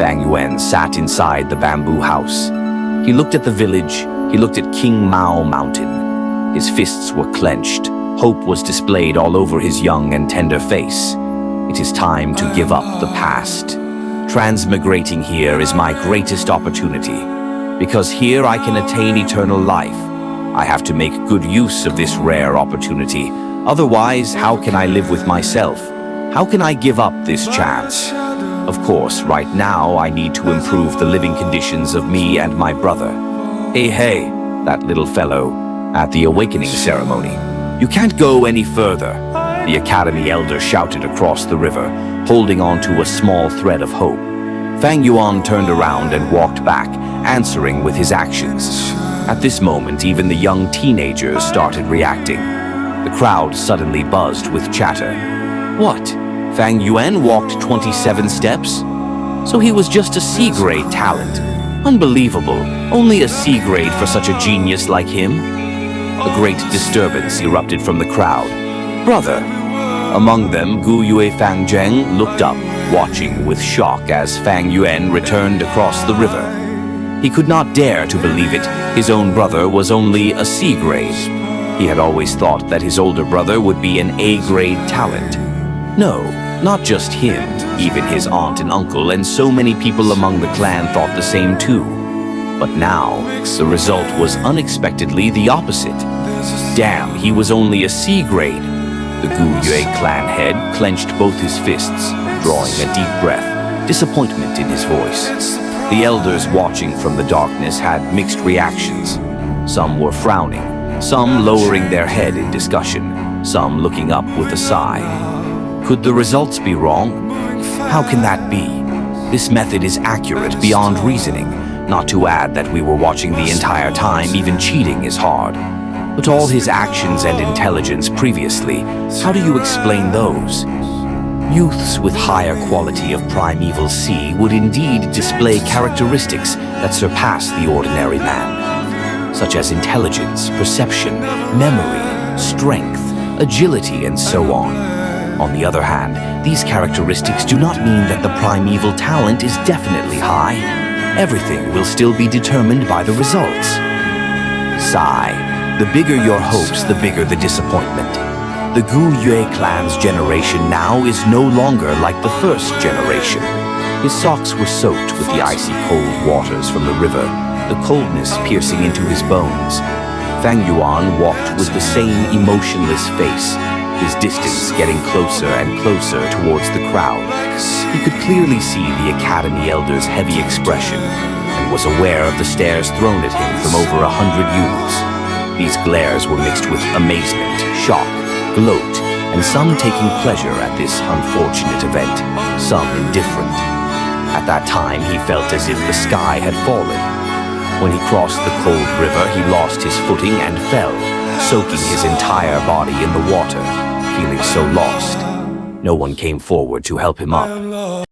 Fang Yuan sat inside the bamboo house. He looked at the village. He looked at King Mao Mountain. His fists were clenched. Hope was displayed all over his young and tender face. It is time to give up the past. Transmigrating here is my greatest opportunity, because here I can attain eternal life. I have to make good use of this rare opportunity. Otherwise, how can I live with myself? How can I give up this chance? Of course, right now I need to improve the living conditions of me and my brother. Hey, that little fellow at the awakening ceremony. You can't go any further, the Academy elder shouted across the river, holding on to a small thread of hope. Fang Yuan turned around and walked back, answering with his actions. At this moment, even the young teenagers started reacting. The crowd suddenly buzzed with chatter. What? Fang Yuan walked 27 steps? So he was just a C-grade talent. Unbelievable. Only a C-grade for such a genius like him? A great disturbance erupted from the crowd. Brother. Among them, Gu Yue Fang Zheng looked up, watching with shock as Fang Yuan returned across the river. He could not dare to believe it. His own brother was only a C-grade. He had always thought that his older brother would be an A-grade talent. No, not just him. Even his aunt and uncle and so many people among the clan thought the same too. But now, the result was unexpectedly the opposite. Damn, he was only a C-grade. The Gu Yue clan head clenched both his fists, drawing a deep breath, disappointment in his voice. The elders watching from the darkness had mixed reactions. Some were frowning, some lowering their head in discussion, some looking up with a sigh. Could the results be wrong? How can that be? This method is accurate beyond reasoning. Not to add that we were watching the entire time, even cheating is hard. But all his actions and intelligence previously, how do you explain those? Youths with higher quality of primeval C would indeed display characteristics that surpass the ordinary man, such as intelligence, perception, memory, strength, agility, and so on. On the other hand, these characteristics do not mean that the primeval talent is definitely high. Everything will still be determined by the results. Sigh. The bigger your hopes, the bigger the disappointment. The Gu Yue clan's generation now is no longer like the first generation. His socks were soaked with the icy cold waters from the river, the coldness piercing into his bones. Fang Yuan walked with the same emotionless face, his distance getting closer and closer towards the crowd. He could clearly see the Academy elder's heavy expression and was aware of the stares thrown at him from over 100 youths. These glares were mixed with amazement, shock, gloat, and some taking pleasure at this unfortunate event, some indifferent. At that time, he felt as if the sky had fallen. When he crossed the cold river, he lost his footing and fell, soaking his entire body in the water, feeling so lost. No one came forward to help him up.